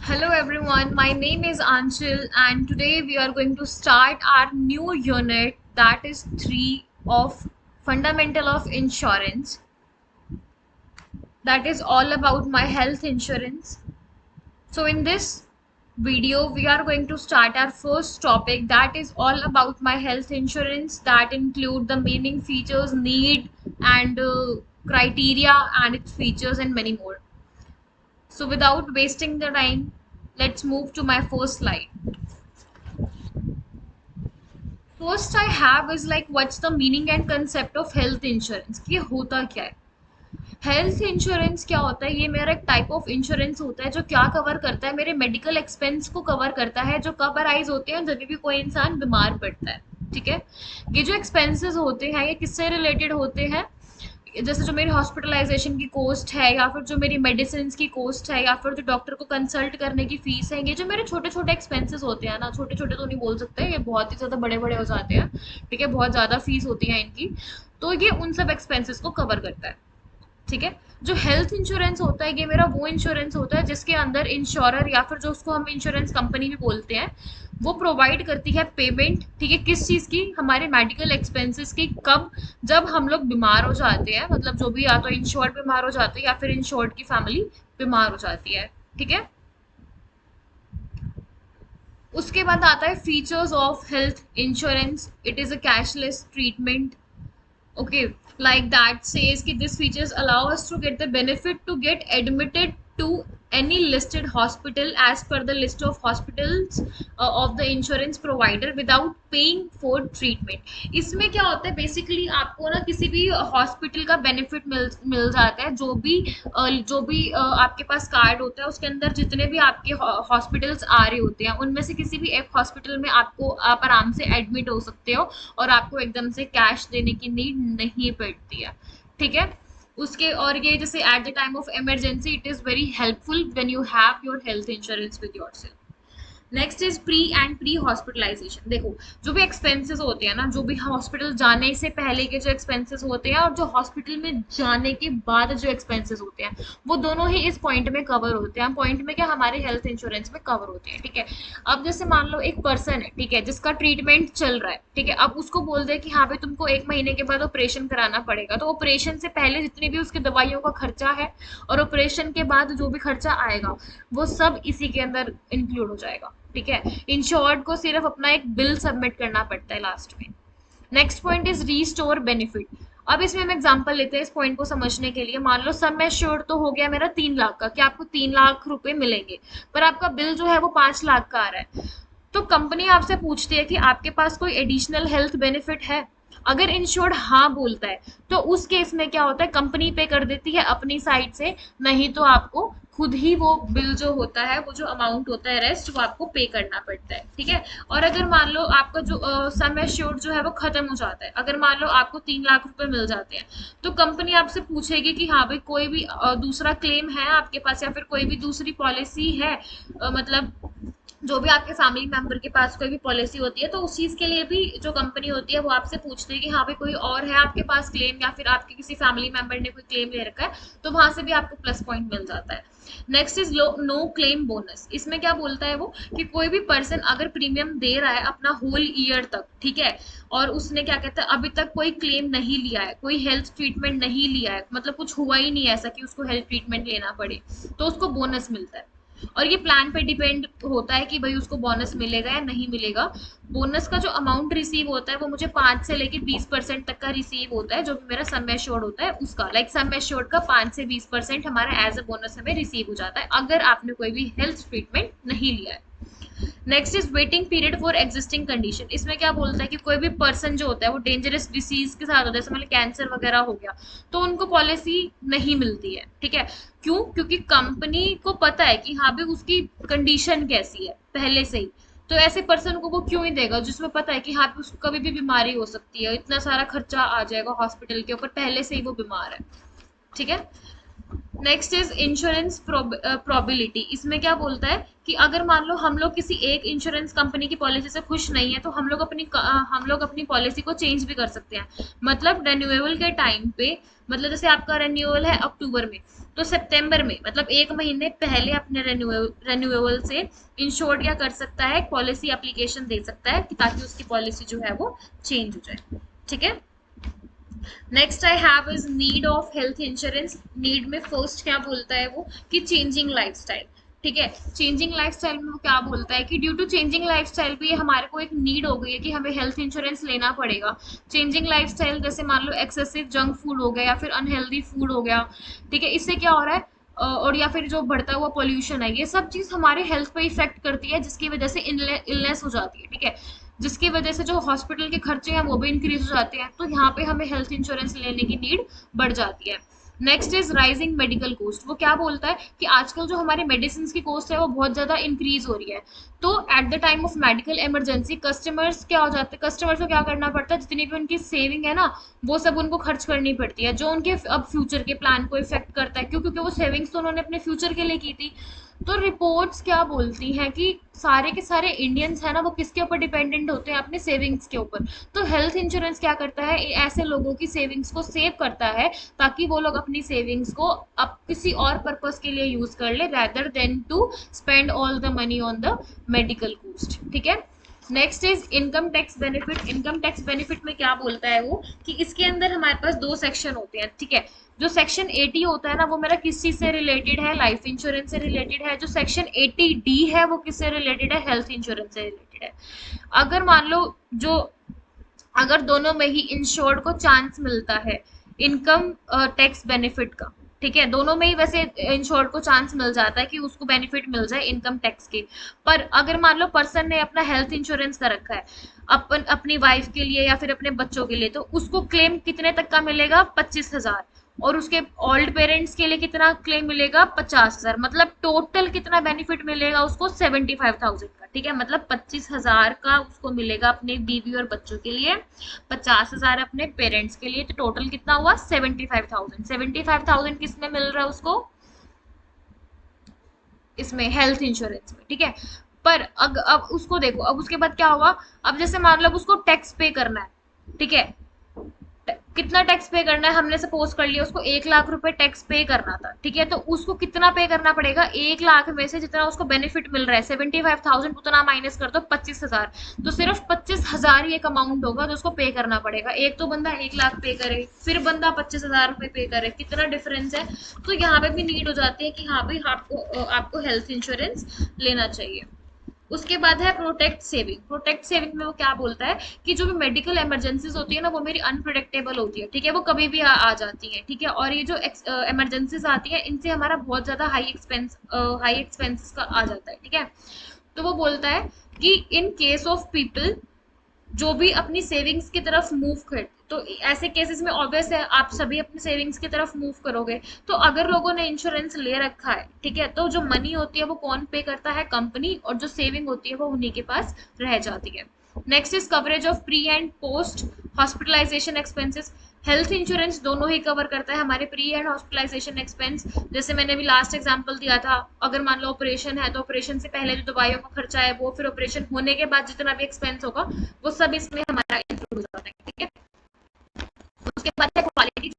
Hello everyone, my name is Anshul and today we are going to start our new unit, that is 3 of Fundamental of Insurance. That is all about my health insurance. So in this video we are going to start our first topic, that is all about my health insurance, that include the meaning, features, need and criteria and its features and many more. So without wasting the time, let's move to my first slide. First I have is like what's the meaning and concept of health insurance, कि ये होता क्या है. Health insurance क्या होता है? ये मेरा एक टाइप ऑफ इंश्योरेंस होता है जो क्या कवर करता है, मेरे मेडिकल एक्सपेंस को कवर करता है जो कब अराइज होते हैं जब भी कोई इंसान बीमार पड़ता है. ठीक है, ये जो एक्सपेंसेस होते हैं ये किससे रिलेटेड होते हैं? जैसे जो मेरी हॉस्पिटलाइजेशन की कॉस्ट है या फिर जो मेरी मेडिसिन की कॉस्ट है या फिर जो डॉक्टर को कंसल्ट करने की फीस है, ये जो मेरे छोटे छोटे एक्सपेंसेस होते हैं ना, छोटे छोटे तो नहीं बोल सकते, ये बहुत ही ज़्यादा बड़े बड़े हो जाते हैं. ठीक है, बहुत ज़्यादा फीस होती है इनकी, तो ये उन सब एक्सपेंसेस को कवर करता है. ठीक है, जो हेल्थ इंश्योरेंस होता है ये मेरा वो इंश्योरेंस होता है जिसके अंदर इंश्योरर या फिर जो उसको हम इंश्योरेंस कंपनी भी बोलते हैं वो प्रोवाइड करती है पेमेंट. ठीक है, किस चीज़ की? हमारे मेडिकल एक्सपेंसेस की. कब? जब हम लोग बीमार हो जाते हैं, मतलब जो भी या तो इंश्योर्ड बीमार हो जाते हैं या फिर इंश्योर्ड की फैमिली बीमार हो जाती है. ठीक है, उसके बाद आता है features of health insurance. It is a cashless treatment. Okay, like that says कि this features allow us to get the benefit to get admitted to any listed hospital as per the list of hospitals of the insurance provider without paying for treatment. इसमें क्या होता है basically, आपको ना किसी भी hospital का benefit मिल जाता है. जो भी आपके पास कार्ड होता है उसके अंदर जितने भी आपके हॉस्पिटल्स आ रहे होते हैं उनमें से किसी भी एक हॉस्पिटल में आप आराम से एडमिट हो सकते हो और आपको एकदम से कैश देने की नीड नहीं पड़ती है. ठीक है, उसके और ये जैसे at the time of emergency it is very helpful when you have your health insurance with yourself. Next is pre hospitalization. देखो, जो भी एक्सपेंसेस होते हैं ना, जो भी हॉस्पिटल जाने से पहले के जो एक्सपेंसेस होते हैं और जो हॉस्पिटल में जाने के बाद जो एक्सपेंसेस होते हैं वो दोनों ही इस पॉइंट में कवर होते हैं. पॉइंट में क्या, हमारे हेल्थ इंश्योरेंस में कवर होते हैं. ठीक है, अब जैसे मान लो एक पर्सन है, ठीक है, जिसका ट्रीटमेंट चल रहा है. ठीक है, अब उसको बोल दे कि हाँ भाई तुमको 1 महीने के बाद ऑपरेशन कराना पड़ेगा, तो ऑपरेशन से पहले जितनी भी उसकी दवाइयों का खर्चा है और ऑपरेशन के बाद जो भी खर्चा आएगा वो सब इसी के अंदर इंक्लूड हो जाएगा. ठीक है, इंश्योर्ड को सिर्फ अपना एक बिल सबमिट करना पड़ता है लास्ट में. Next point is restore benefit. अब इसमें हम एग्जांपल लेते हैं इस पॉइंट को समझने के लिए. मान लो सम एश्योर्ड तो हो गया मेरा 3 लाख का, कि आपको 3 लाख रुपए मिलेंगे, पर आपका बिल जो है वो 5 लाख का आ रहा है. तो कंपनी आपसे पूछती है कि आपके पास कोई एडिशनल हेल्थ बेनिफिट है. अगर इंश्योर्ड हाँ बोलता है तो उस केस में क्या होता है, कंपनी पे कर देती है अपनी साइड से, नहीं तो आपको खुद ही वो बिल जो होता है, वो जो अमाउंट होता है रेस्ट, वो आपको पे करना पड़ता है. ठीक है, और अगर मान लो आपका जो सम एश्योर्ड जो है वो खत्म हो जाता है, अगर मान लो आपको 3 लाख रुपए मिल जाते हैं, तो कंपनी आपसे पूछेगी कि हाँ भाई कोई भी दूसरा क्लेम है आपके पास या फिर कोई भी दूसरी पॉलिसी है. मतलब जो भी आपके फैमिली मेंबर के पास कोई भी पॉलिसी होती है तो उस चीज़ के लिए भी जो कंपनी होती है वो आपसे पूछती है कि हाँ भाई कोई और है आपके पास क्लेम, या फिर आपके किसी फैमिली मेंबर ने कोई क्लेम ले रखा है, तो वहां से भी आपको प्लस पॉइंट मिल जाता है. Next is no claim bonus. इसमें क्या बोलता है वो, कि कोई भी पर्सन अगर प्रीमियम दे रहा है अपना होल ईयर तक, ठीक है, और उसने क्या कहता है अभी तक कोई क्लेम नहीं लिया है, कोई हेल्थ ट्रीटमेंट नहीं लिया है, मतलब कुछ हुआ ही नहीं ऐसा कि उसको हेल्थ ट्रीटमेंट लेना पड़े, तो उसको बोनस मिलता है. और ये प्लान पे डिपेंड होता है कि भाई उसको बोनस मिलेगा या नहीं मिलेगा. बोनस का जो अमाउंट रिसीव होता है वो मुझे 5 से लेकर 20% तक का रिसीव होता है, जो भी मेरा सम एश्योर्ड होता है उसका. लाइक सम एश्योर्ड का 5 से 20% हमारा एज अ बोनस हमें रिसीव हो जाता है अगर आपने कोई भी हेल्थ ट्रीटमेंट नहीं लिया है. Next is waiting period for existing condition. इसमें क्या बोलता है कि कोई भी पर्सन जो होता है वो डेंजरस डिसीज के साथ होता है, जैसे मतलब कैंसर वगैरह हो गया, तो उनको पॉलिसी नहीं मिलती है. ठीक है, क्यों? क्योंकि कंपनी को पता है कि हाँ भाई उसकी कंडीशन कैसी है पहले से ही, तो ऐसे पर्सन को वो क्यों ही देगा जिसमें पता है कि हाँ भी उसको कभी भी बीमारी हो सकती है, इतना सारा खर्चा आ जाएगा हॉस्पिटल के ऊपर, पहले से ही वो बीमार है. ठीक है, नेक्स्ट इज इंश्योरेंस प्रोबेबिलिटी। इसमें क्या बोलता है कि अगर मान लो हम लोग किसी एक इंश्योरेंस कंपनी की पॉलिसी से खुश नहीं है तो हम लोग अपनी पॉलिसी को चेंज भी कर सकते हैं। मतलब रेन्यूएबल के टाइम पे, मतलब जैसे आपका रेन्यूअल है अक्टूबर में, तो सितंबर में मतलब एक महीने पहले अपने रेन्यूएबल से इंश्योर्ड क्या कर सकता है, पॉलिसी एप्लीकेशन दे सकता है कि ताकि उसकी पॉलिसी जो है वो चेंज हो जाए। ठीक है। Next I have is need of health insurance. Need में फर्स्ट क्या बोलता है वो कि चेंजिंग लाइफस्टाइल। ठीक है। चेंजिंग लाइफस्टाइल में वो क्या बोलता है कि ड्यू टू चेंजिंग लाइफस्टाइल भी हमारे को एक नीड हो गई है कि हमें हेल्थ इंश्योरेंस लेना पड़ेगा। चेंजिंग लाइफस्टाइल जैसे मान लो एक्सेसिव जंक फूड हो गया या फिर अनहेल्दी फूड हो गया। ठीक है। इससे क्या हो रहा है, और या फिर जो बढ़ता हुआ पोल्यूशन है, ये सब चीज हमारे हेल्थ पे इफेक्ट करती है, जिसकी वजह से इलनेस हो जाती है। ठीक है। जिसकी वजह से जो हॉस्पिटल के खर्चे हैं वो भी इंक्रीज हो जाते हैं, तो यहाँ पे हमें हेल्थ इंश्योरेंस लेने की नीड बढ़ जाती है। Next is rising medical cost. वो क्या बोलता है कि आजकल जो हमारे मेडिसिन की कॉस्ट है वो बहुत ज्यादा इंक्रीज हो रही है। तो eight the time of medical emergency customers क्या हो जाते हैं, कस्टमर्स को क्या करना पड़ता है, जितनी भी उनकी सेविंग है ना वो सब उनको खर्च करनी पड़ती है, जो उनके अब फ्यूचर के प्लान को इफेक्ट करता है, क्योंकि वो सेविंग्स तो उन्होंने अपने फ्यूचर के लिए की थी। तो रिपोर्ट्स क्या बोलती हैं कि सारे के सारे इंडियंस है ना वो किसके ऊपर डिपेंडेंट होते हैं, अपने सेविंग्स के ऊपर। तो हेल्थ इंश्योरेंस क्या करता है, ऐसे लोगों की सेविंग्स को सेव करता है ताकि वो लोग अपनी सेविंग्स को अब किसी और पर्पस के लिए यूज कर ले, rather than to spend all the money on the medical cost. ठीक है। Next is income tax benefit. Income tax benefit में क्या बोलता है वो कि इसके अंदर हमारे पास दो सेक्शन होते हैं। ठीक है। जो सेक्शन 80 होता है ना वो मेरा किस चीज से रिलेटेड है, लाइफ इंश्योरेंस से रिलेटेड है। जो सेक्शन 80D है वो किससे रिलेटेड है, हेल्थ इंश्योरेंस से रिलेटेड है। अगर मान लो जो अगर दोनों में ही इंश्योर्ड को चांस मिलता है इनकम टैक्स बेनिफिट का, ठीक है, दोनों में ही वैसे इंश्योर्ड को चांस मिल जाता है कि उसको बेनिफिट मिल जाए इनकम टैक्स के। पर अगर मान लो पर्सन ने अपना हेल्थ इंश्योरेंस कर रखा है अपनी वाइफ के लिए या फिर अपने बच्चों के लिए, तो उसको क्लेम कितने तक का मिलेगा, 25,000। और उसके ओल्ड पेरेंट्स के लिए कितना क्लेम मिलेगा, 50,000। मतलब टोटल कितना बेनिफिट मिलेगा उसको, 75,000 का। ठीक है। मतलब 25,000 का उसको मिलेगा अपने बीवी और बच्चों के लिए, 50,000 अपने पेरेंट्स के लिए, तो टोटल कितना हुआ, 75,000। 75,000 किस में मिल रहा है उसको, इसमें हेल्थ इंश्योरेंस में। ठीक है। पर अब उसको देखो, अब उसके बाद क्या होगा, अब जैसे मान लो उसको टैक्स पे करना है। ठीक है। कितना टैक्स पे करना है, हमने सपोज कर लिया उसको 1 लाख रुपए टैक्स पे करना था। ठीक है। तो उसको कितना पे करना पड़ेगा, 1 लाख में से जितना उसको बेनिफिट मिल रहा है 75,000 उतना माइनस कर दो 25,000, तो सिर्फ 25,000 ही एक अमाउंट होगा जो उसको पे करना पड़ेगा। एक तो बंदा 1 लाख पे करे, फिर बंदा 25,000 रुपए पे करे, कितना डिफरेंस है। तो यहाँ पे भी नीड हो जाती है कि हाँ भाई आपको हेल्थ इंश्योरेंस लेना चाहिए। उसके बाद है प्रोटेक्ट सेविंग। प्रोटेक्ट सेविंग में वो क्या बोलता है कि जो भी मेडिकल इमरजेंसीज होती है ना वो मेरी अनप्रिडिक्टेबल होती है। ठीक है। वो कभी भी आ जाती है। ठीक है। और ये जो इमरजेंसीज आती है इनसे हमारा बहुत ज्यादा हाई एक्सपेंसेस का आ जाता है। ठीक है। तो वो बोलता है कि इन केस ऑफ पीपल जो भी अपनी सेविंग्स की तरफ मूव करते, तो ऐसे केसेस में ऑब्वियस है आप सभी अपनी सेविंग्स की तरफ मूव करोगे। तो अगर लोगों ने इंश्योरेंस ले रखा है, ठीक है, तो जो मनी होती है वो कौन पे करता है, कंपनी, और जो सेविंग होती है वो उन्हीं के पास रह जाती है। Next is coverage of pre and post hospitalisation expenses. Health insurance दोनों ही कवर करता है, हमारे प्री एंड हॉस्पिटलाइजेशन एक्सपेंस। जैसे मैंने अभी लास्ट एग्जांपल दिया था, अगर मान लो ऑपरेशन है तो ऑपरेशन से पहले जो दवाइयों का खर्चा है वो, फिर ऑपरेशन होने के बाद जितना भी एक्सपेंस होगा वो सब इसमें हमारा इंक्लूड हो जाता है। ठीक है। उसके बाद क्वालिटी